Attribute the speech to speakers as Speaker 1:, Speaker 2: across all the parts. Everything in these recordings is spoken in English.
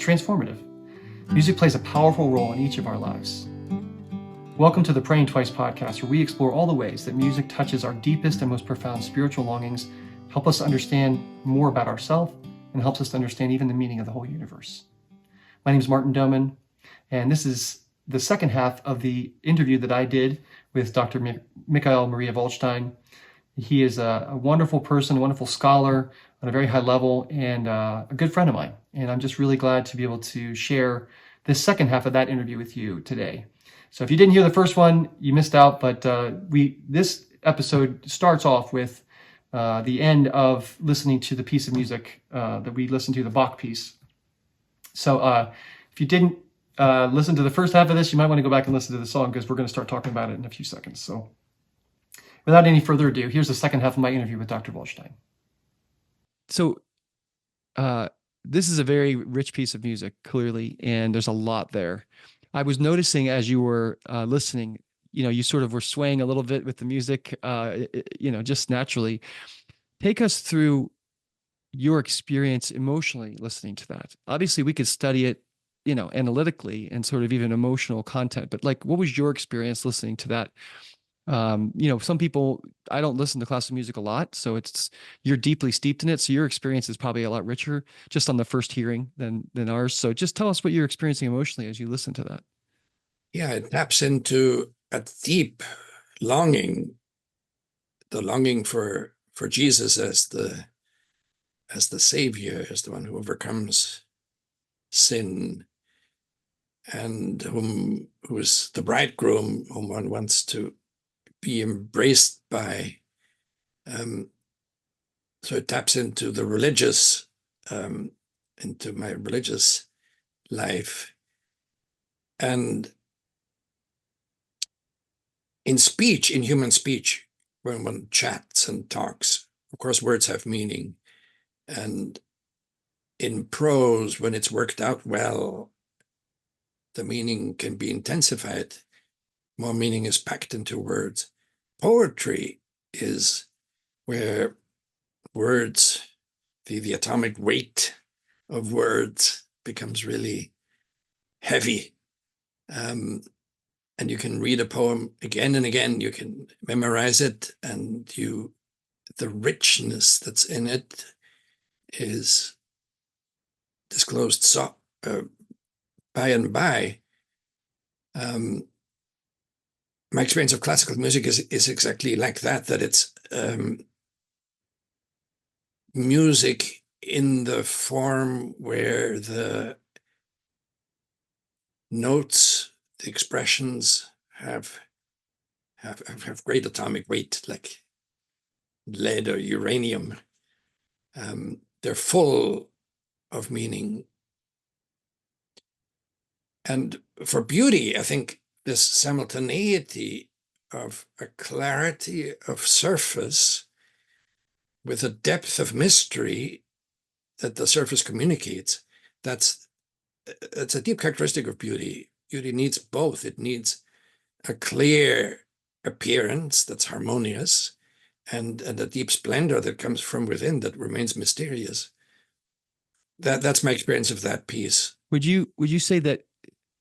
Speaker 1: transformative. Music plays a powerful role in each of our lives. Welcome to the Praying Twice podcast, where we explore all the ways that music touches our deepest and most profound spiritual longings, help us understand more about ourselves, and helps us to understand even the meaning of the whole universe. My name is Martin Doman, and this is the second half of the interview that I did with Dr. Michael Maria Waldstein. He is a wonderful person, a wonderful scholar on a very high level, and a good friend of mine. And I'm just really glad to be able to share this second half of that interview with you today. So if you didn't hear the first one, you missed out, but this episode starts off with the end of listening to the piece of music that we listened to, the Bach piece. So if you didn't listen to the first half of this, you might want to go back and listen to the song, because we're going to start talking about it in a few seconds. So without any further ado, here's the second half of my interview with Dr. Waldstein.
Speaker 2: So this is a very rich piece of music, clearly, and there's a lot there. I was noticing as you were listening, you sort of were swaying a little bit with the music, just naturally. Take us through your experience emotionally listening to that. Obviously, we could study it, analytically and sort of even emotional content, but what was your experience listening to that? Some people, I don't listen to classical music a lot, so you're deeply steeped in it. So your experience is probably a lot richer just on the first hearing than ours. So just tell us what you're experiencing emotionally as you listen to that.
Speaker 3: Yeah, it taps into a deep longing, the longing for Jesus as the Savior, as the one who overcomes sin, and who is the bridegroom whom one wants to be embraced by. So it taps into the religious, into my religious life. And in speech, in human speech, when one chats and talks, of course, words have meaning. And in prose, when it's worked out well, the meaning can be intensified. More meaning is packed into words. Poetry is where words, the atomic weight of words becomes really heavy. And you can read a poem again and again, you can memorize it, and the richness that's in it is disclosed by and by. My experience of classical music is exactly like that it's music in the form where the notes, the expressions have great atomic weight, like lead or uranium. They're full of meaning. And for beauty, I think this simultaneity of a clarity of surface with a depth of mystery that the surface communicates, that's a deep characteristic of beauty. Beauty needs both. It needs a clear appearance that's harmonious, and a deep splendor that comes from within that remains mysterious. That's my experience of that piece.
Speaker 2: Would you say that,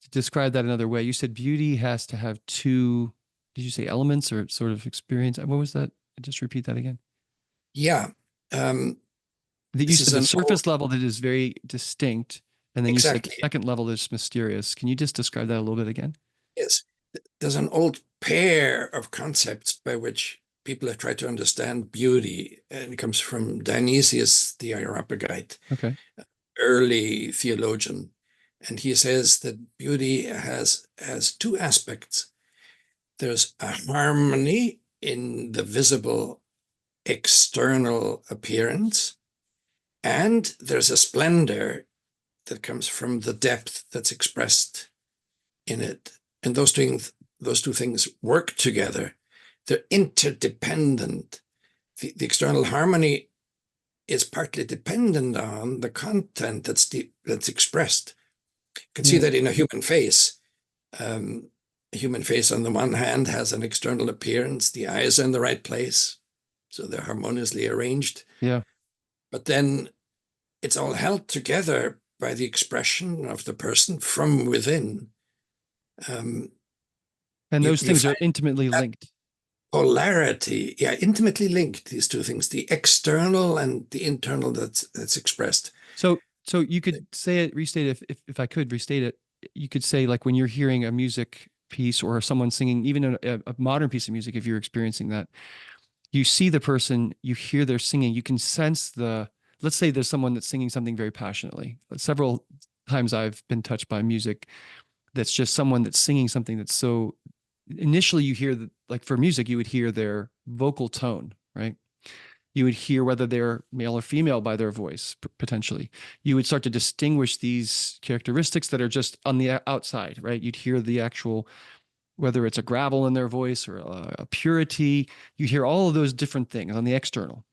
Speaker 2: to describe that another way, you said beauty has to have two, did you say elements or sort of experience? What was that? Just repeat that again.
Speaker 3: Yeah.
Speaker 2: That you said the surface level that is very distinct, and then
Speaker 3: exactly.
Speaker 2: You said the second level that's mysterious. Can you just describe that a little bit again?
Speaker 3: Yes. There's an old pair of concepts by which people have tried to understand beauty, and it comes from Dionysius the Areopagite,
Speaker 2: okay,
Speaker 3: early theologian. And he says that beauty has two aspects. There's a harmony in the visible external appearance, and there's a splendor that comes from the depth that's expressed in it. And those two things work together. They're interdependent. The external harmony is partly dependent on the content that's expressed. You can see that in a human face. A human face, on the one hand, has an external appearance. The eyes are in the right place, so they're harmoniously arranged.
Speaker 2: Yeah.
Speaker 3: But then it's all held together by the expression of the person from within.
Speaker 2: And those things are intimately linked.
Speaker 3: Polarity, yeah, intimately linked, these two things, the external and the internal that's expressed.
Speaker 2: So you could say it, restate it, if I could restate it, you could say, like, when you're hearing a music piece or someone singing, even a modern piece of music, if you're experiencing that, you see the person, you hear their singing, you can sense let's say there's someone that's singing something very passionately. Several times I've been touched by music that's just someone that's singing something that's so, initially you hear that, like for music, you would hear their vocal tone, right? You would hear whether they're male or female by their voice, potentially. You would start to distinguish these characteristics that are just on the outside, right? You'd hear the actual, whether it's a gravel in their voice or a purity. You hear all of those different things on the external.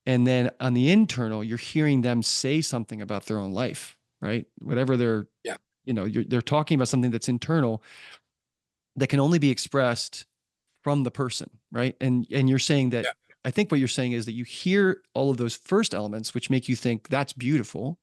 Speaker 2: And then on the internal, you're hearing them say something about their own life, right? Whatever they're,
Speaker 3: Yeah.
Speaker 2: They're talking about something that's internal that can only be expressed from the person, right? And you're saying that,
Speaker 3: Yeah.
Speaker 2: I think what you're saying is that you hear all of those first elements, which make you think that's beautiful.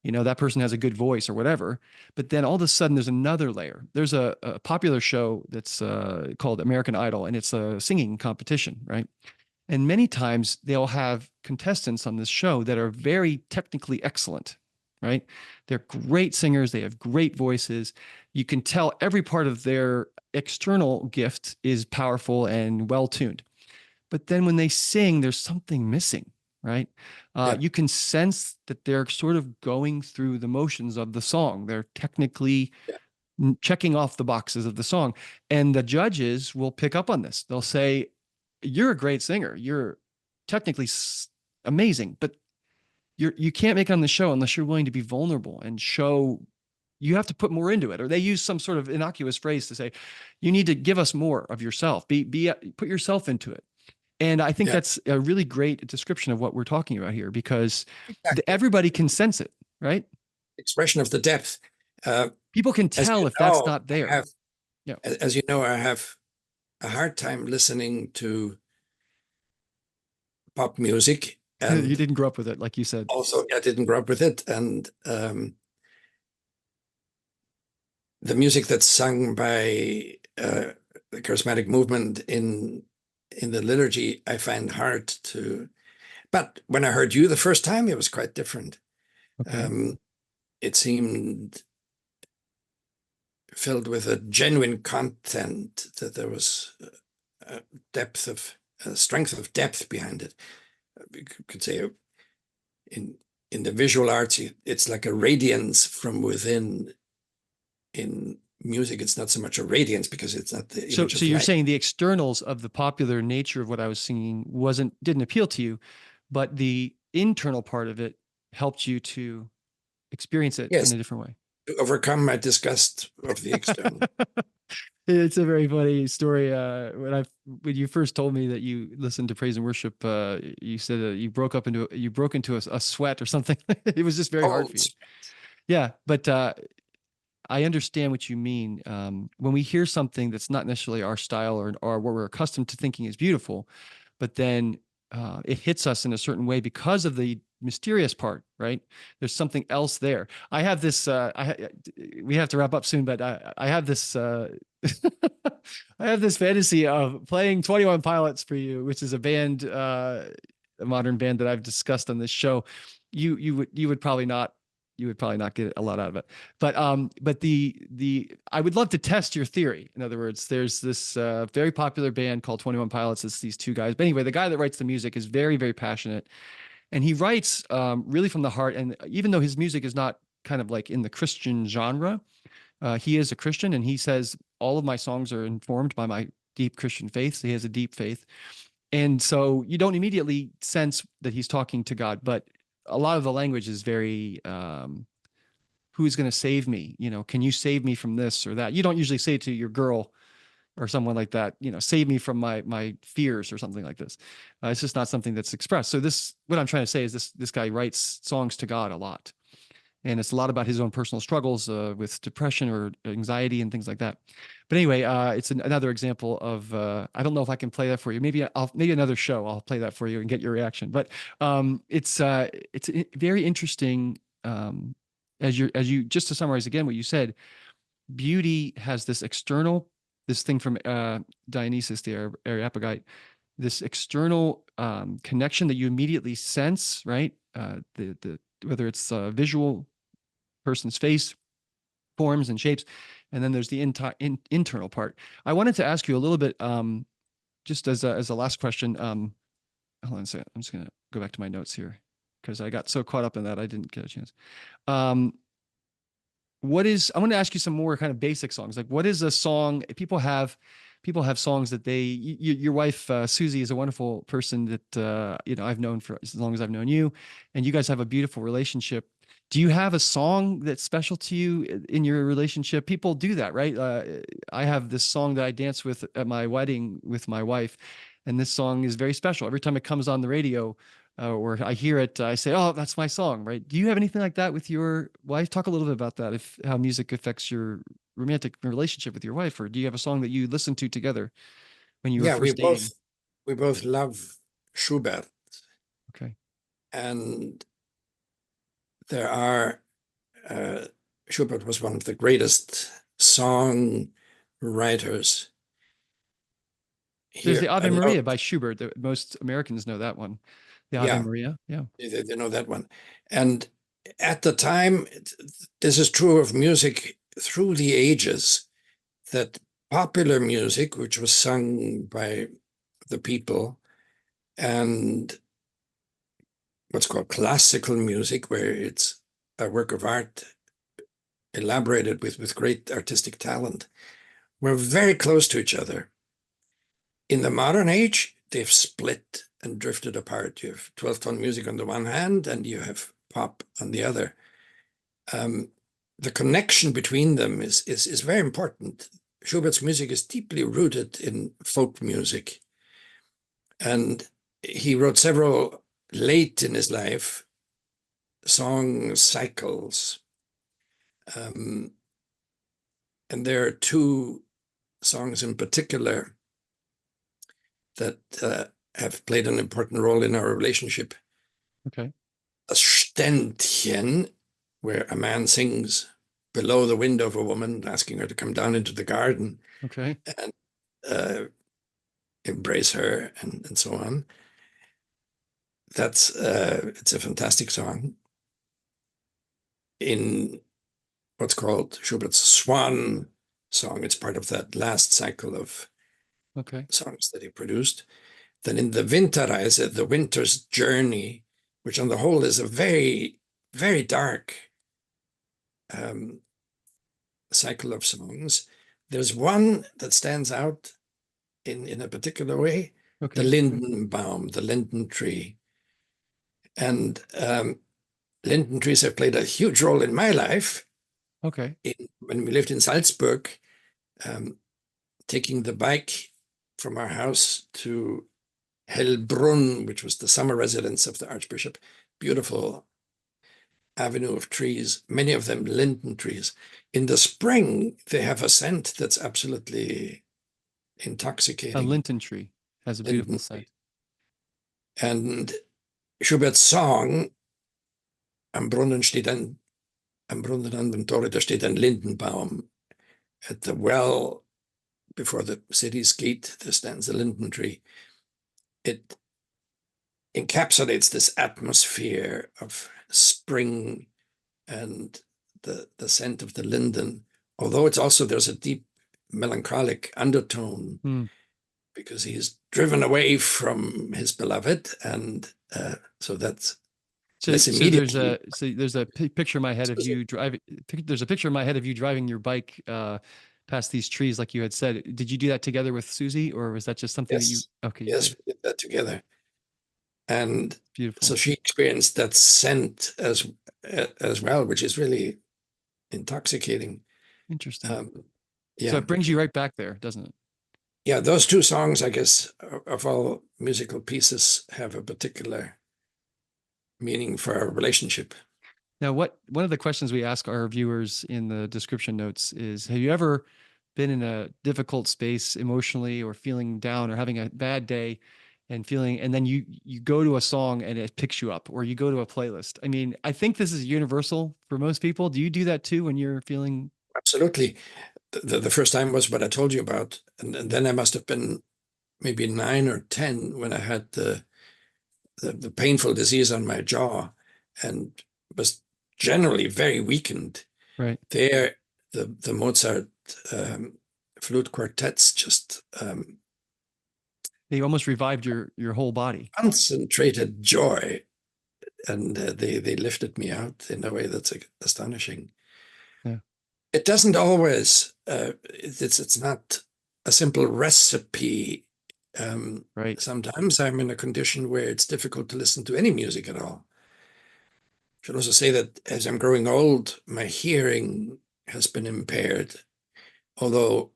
Speaker 2: That person has a good voice or whatever. But then all of a sudden there's another layer. There's a popular show that's called American Idol, and it's a singing competition, right? And many times they'll have contestants on this show that are very technically excellent, right? They're great singers. They have great voices. You can tell every part of their external gift is powerful and well-tuned. But then when they sing, there's something missing, right?
Speaker 3: Yeah.
Speaker 2: You can sense that they're sort of going through the motions of the song. They're technically checking off the boxes of the song. And the judges will pick up on this. They'll say, you're a great singer. You're technically amazing, but you can't make it on the show unless you're willing to be vulnerable and show. You have to put more into it. Or they use some sort of innocuous phrase to say, you need to give us more of yourself. Put yourself into it. And I think that's a really great description of what we're talking about here, because everybody can sense it, right?
Speaker 3: Expression of the depth.
Speaker 2: People can tell if that's not there.
Speaker 3: As you know, I have a hard time listening to pop music. And
Speaker 2: you didn't grow up with it, like you said.
Speaker 3: Also, I didn't grow up with it. And the music that's sung by the charismatic movement in the liturgy, I find hard to. But when I heard you the first time, it was quite different. Okay. It seemed filled with a genuine content, that there was a strength of depth behind it. You could say in the visual arts, it's like a radiance from within. In music, it's not so much a radiance, because it's not the image
Speaker 2: so you're saying the externals of the popular nature of what I was singing didn't appeal to you, but the internal part of it helped you to experience it in a different way.
Speaker 3: To overcome my disgust of the external.
Speaker 2: It's a very funny story. When you first told me that you listened to praise and worship, you said you broke into a sweat or something. It was just very hard for you. Yeah, but I understand what you mean. When we hear something that's not necessarily our style or what we're accustomed to thinking is beautiful, but then it hits us in a certain way because of the mysterious part, right? There's something else there. I have this, we have to wrap up soon, but I have this, I have this fantasy of playing 21 Pilots for you, which is a band, a modern band that I've discussed on this show. You would probably not get a lot out of it, but I would love to test your theory. In other words, there's this very popular band called 21 Pilots. It's these two guys, but anyway, the guy that writes the music is very, very passionate, and he writes really from the heart. And even though his music is not kind of like in the Christian genre, he is a Christian, and he says all of my songs are informed by my deep Christian faith. So he has a deep faith, and so you don't immediately sense that he's talking to God, but a lot of the language is very, who's going to save me? Can you save me from this or that? You don't usually say to your girl or someone like that, save me from my fears or something like this. It's just not something that's expressed. So what I'm trying to say is this guy writes songs to God a lot. And it's a lot about his own personal struggles with depression or anxiety and things like that. But anyway, it's another example of, I don't know if I can play that for you. Maybe another show, I'll play that for you and get your reaction. But it's a very interesting as you just to summarize again what you said, beauty has this external, this thing from Dionysus the Areopagite, this external connection that you immediately sense, right? The whether it's visual, person's face, forms and shapes, and then there's the internal part. I wanted to ask you a little bit, just as a last question. Hold on a second. I'm just gonna go back to my notes here because I got so caught up in that I didn't get a chance. What is, I want to ask you some more kind of basic songs. Like, what is a song people have songs that your wife, Susie, is a wonderful person that, I've known for as long as I've known you, and you guys have a beautiful relationship. Do you have a song that's special to you in your relationship? People do that, right? I have this song that I danced with at my wedding with my wife, and this song is very special. Every time it comes on the radio, or I hear it, I say, "Oh, that's my song," right? Do you have anything like that with your wife? Talk a little bit about that, if how music affects your romantic relationship with your wife, or do you have a song that you listen to together when you were
Speaker 3: Yeah,
Speaker 2: first dating?
Speaker 3: we both love Schubert,
Speaker 2: Okay.
Speaker 3: and there are Schubert was one of the greatest song writers
Speaker 2: There's the
Speaker 3: here. I
Speaker 2: Ave
Speaker 3: love,
Speaker 2: Maria by Schubert. That most Americans know that one. The Ave
Speaker 3: yeah,
Speaker 2: Maria. Yeah.
Speaker 3: they know that one. And at the time, this is true of music through the ages, that popular music, which was sung by the people, and what's called classical music, where it's a work of art elaborated with great artistic talent, were very close to each other. In the modern age, they've split and drifted apart. You have 12-tone music on the one hand, and you have pop on the other. The connection between them is very important. Schubert's music is deeply rooted in folk music. And he wrote several, late in his life, song cycles. And there are two songs in particular that have played an important role in our relationship.
Speaker 2: Okay.
Speaker 3: A Ständchen, where a man sings below the window of a woman, asking her to come down into the garden
Speaker 2: Okay.
Speaker 3: and embrace her, and so on. That's it's a fantastic song. In what's called Schubert's Swan song, it's part of that last cycle of
Speaker 2: Okay.
Speaker 3: songs that he produced. Then in the Winterreise, the Winter's Journey, which on the whole is a very, very dark cycle of songs, there's one that stands out in a particular way, the
Speaker 2: Okay.
Speaker 3: Lindenbaum, the linden tree. And linden trees have played a huge role in my life.
Speaker 2: Okay.
Speaker 3: When we lived in Salzburg, taking the bike from our house to Hellbrunn, which was the summer residence of the Archbishop, beautiful avenue of trees, many of them linden trees. In the spring, they have a scent that's absolutely
Speaker 2: A
Speaker 3: intoxicating.
Speaker 2: Linton tree has a beautiful
Speaker 3: Linden
Speaker 2: scent.
Speaker 3: tree. And Schubert's song, am Brunnen an dem Tore, da steht ein Lindenbaum. At the well before the city's gate, there stands a linden tree. It encapsulates this atmosphere of spring and the scent of the linden, although it's also, there's a deep melancholic undertone because he's driven away from his beloved, and so that's less immediately.
Speaker 2: There's a picture in my head of you driving. There's a picture in my head of you driving your bike past these trees, like you had said. Did you do that together with Susie, or was that just something that you?
Speaker 3: Yes,
Speaker 2: Okay, you
Speaker 3: yes,
Speaker 2: did.
Speaker 3: we did that together, and so
Speaker 2: Beautiful.
Speaker 3: she experienced that scent as well, which is really intoxicating.
Speaker 2: Interesting. So
Speaker 3: Yeah,
Speaker 2: it brings you right back there, doesn't it?
Speaker 3: yeah, those two songs, I guess, of all musical pieces, have a particular meaning for our relationship.
Speaker 2: Now, one of the questions we ask our viewers in the description notes is, have you ever been in a difficult space emotionally or feeling down or having a bad day and feeling, and then you go to a song and it picks you up, or you go to a playlist. I mean, I think this is universal for most people. Do you do that too when you're feeling?
Speaker 3: Absolutely. The first time was what I told you about. And then I must have been maybe 9 or 10 when I had the painful disease on my jaw and was generally very weakened.
Speaker 2: Right.
Speaker 3: There, the Mozart flute quartets just
Speaker 2: They almost revived your whole body.
Speaker 3: concentrated joy, and they lifted me out in a way that's astonishing.
Speaker 2: Yeah.
Speaker 3: It doesn't always. It's not a simple recipe.
Speaker 2: Right.
Speaker 3: Sometimes I'm in a condition where it's difficult to listen to any music at all. I should also say that as I'm growing old, my hearing has been impaired, although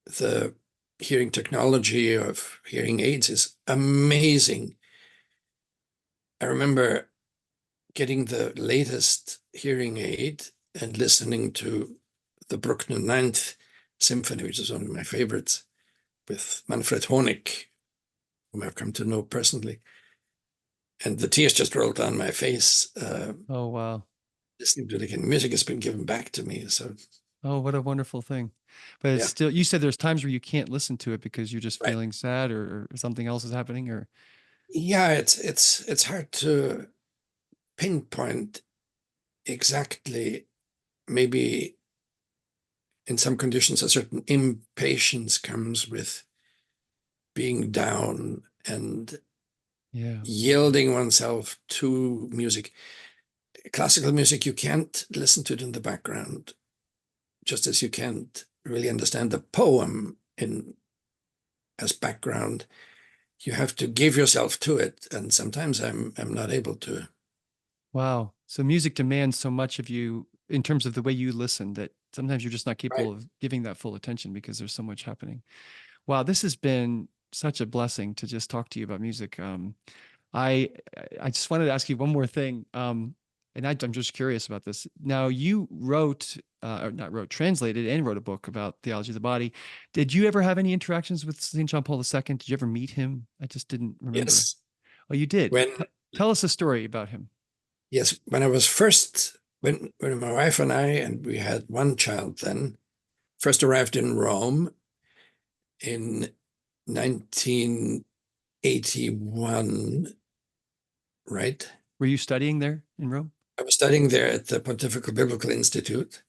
Speaker 3: the hearing technology of hearing aids is amazing. I remember getting the latest hearing aid and listening to the Bruckner Ninth Symphony, which is one of my favorites, with Manfred Honig, whom I've come to know personally. And the tears just rolled down my face.
Speaker 2: Oh, wow.
Speaker 3: Listening to it again, music has been given back to me. So,
Speaker 2: Oh, what a wonderful thing. But it's
Speaker 3: yeah,
Speaker 2: still, you said there's times where you can't listen to it because you're just
Speaker 3: right.
Speaker 2: feeling sad, or something else is happening, or.
Speaker 3: Yeah, it's hard to pinpoint exactly. Maybe in some conditions, a certain impatience comes with being down and
Speaker 2: Yeah.
Speaker 3: yielding oneself to music. Classical music, you can't listen to it in the background, just as you can't really understand the poem in as background. You have to give yourself to it, and sometimes I'm not able to.
Speaker 2: Wow. So music demands so much of you in terms of the way you listen, that sometimes you're just not
Speaker 3: Right.
Speaker 2: capable of giving that full attention because there's so much happening. Wow, this has been such a blessing to just talk to you about music. I I just wanted to ask you one more thing. And I'm just curious about this. Now, you wrote, or not wrote, translated and wrote a book about theology of the body. Did you ever have any interactions with St. John Paul II? Did you ever meet him? I just didn't remember.
Speaker 3: Yes.
Speaker 2: Oh, you did.
Speaker 3: When
Speaker 2: Tell us a story about him.
Speaker 3: Yes, when I was first when my wife and I, and we had one child then, first arrived in Rome in 1981, right?
Speaker 2: Were you studying there in Rome?
Speaker 3: I was studying there at the Pontifical Biblical Institute,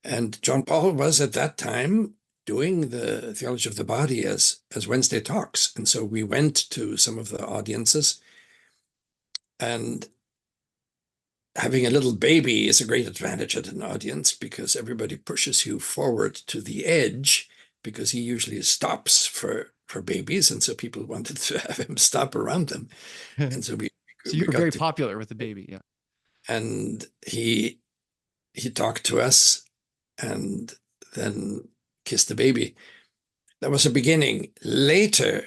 Speaker 3: and John Paul was at that time doing the theology of the body as Wednesday talks. And so we went to some of the audiences, and having a little baby is a great advantage at an audience because everybody pushes you forward to the edge, because he usually stops for babies. And so people wanted to have him stop around them. And so
Speaker 2: So you
Speaker 3: we
Speaker 2: were very
Speaker 3: got to,
Speaker 2: popular with the baby. Yeah.
Speaker 3: and he talked to us and then kissed the baby. That was a beginning. Later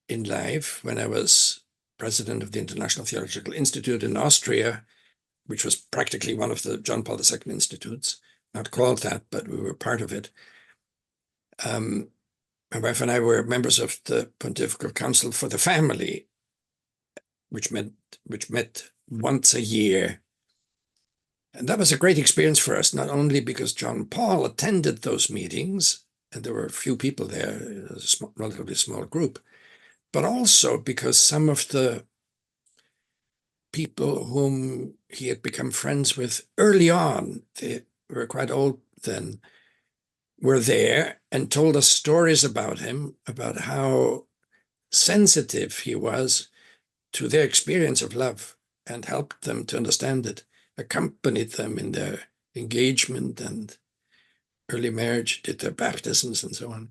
Speaker 3: in life, when I was president of the International Theological Institute in Austria, which was practically one of the John Paul II institutes, not called that, but we were part of it. My wife and I were members of the Pontifical Council for the Family, which met once a year. And that was a great experience for us, not only because John Paul attended those meetings, and there were a few people there, a relatively small group, but also because some of the people whom he had become friends with early on, they were quite old then, were there and told us stories about him, about how sensitive he was to their experience of love and helped them to understand it, accompanied them in their engagement and early marriage, did their baptisms and so on.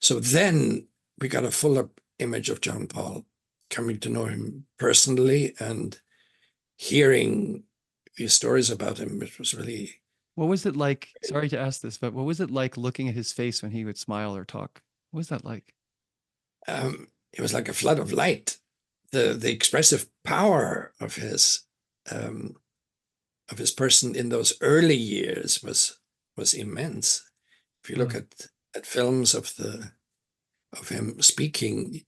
Speaker 3: So then we got a fuller image of John Paul, coming to know him personally and hearing these stories about him, which was really.
Speaker 2: What was it like? Sorry to ask this, but what was it like looking at his face when he would smile or talk? What was that like?
Speaker 3: It was like a flood of light. The expressive power of his person in those early years was immense. If you look
Speaker 2: Yeah.
Speaker 3: at films of him speaking,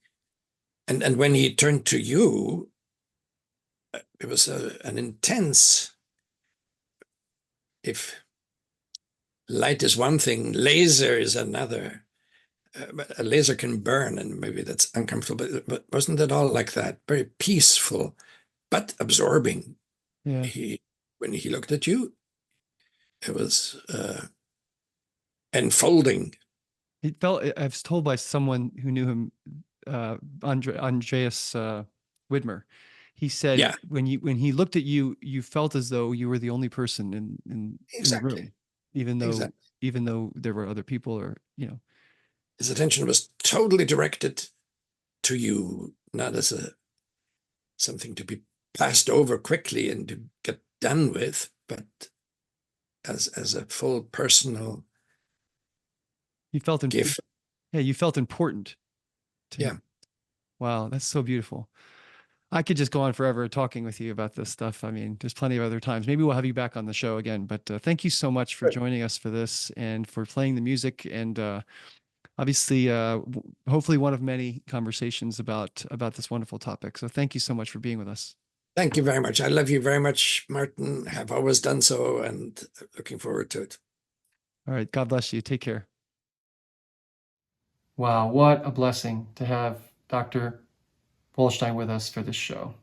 Speaker 3: And when he turned to you, it was an intense, if light is one thing, laser is another. A laser can burn, and maybe that's uncomfortable, but wasn't it all like that? Very peaceful, but absorbing.
Speaker 2: Yeah.
Speaker 3: When he looked at you, it was enfolding.
Speaker 2: It felt, I was told by someone who knew him, Andreas Widmer. He said,
Speaker 3: Yeah.
Speaker 2: when he looked at you, you felt as though you were the only person in the room, even though there were other people, or
Speaker 3: his attention was totally directed to you, not as something to be passed over quickly and to get done with, but as a full personal
Speaker 2: you felt
Speaker 3: gift.
Speaker 2: Yeah, you felt important to
Speaker 3: Yeah.
Speaker 2: him. Wow, that's so beautiful. I could just go on forever talking with you about this stuff. I mean, there's plenty of other times. Maybe we'll have you back on the show again. But thank you so much for joining us for this and for playing the music. And obviously, hopefully one of many conversations about this wonderful topic. So thank you so much for being with us.
Speaker 3: Thank you very much. I love you very much, Martin. Have always done so, and looking forward to it.
Speaker 2: All right. God bless you. Take care.
Speaker 1: Wow, what a blessing to have Dr. Waldstein with us for this show.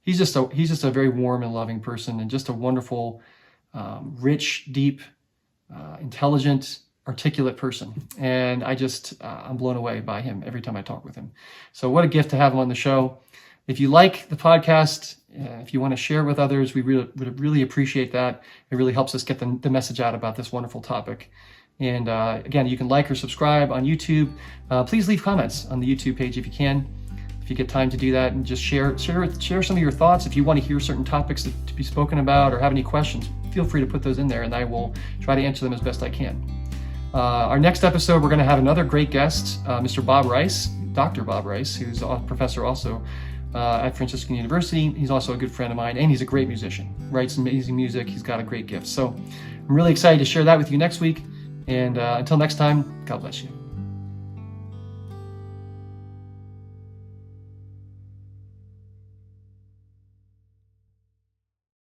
Speaker 1: He's just a very warm and loving person, and just a wonderful, rich, deep, intelligent, articulate person. And I'm blown away by him every time I talk with him. So what a gift to have him on the show. If you like the podcast, if you want to share it with others, we would really appreciate that. It really helps us get the message out about this wonderful topic. And again, you can like or subscribe on YouTube. Please leave comments on the YouTube page if you can, if you get time to do that, and just share some of your thoughts. If you want to hear certain topics to be spoken about or have any questions, feel free to put those in there, and I will try to answer them as best I can. Our next episode, we're going to have another great guest, Mr. Bob Rice, Dr. Bob Rice, who's a professor also at Franciscan University. He's also a good friend of mine, and he's a great musician, writes amazing music. He's got a great gift. So I'm really excited to share that with you next week. And until next time, God bless you.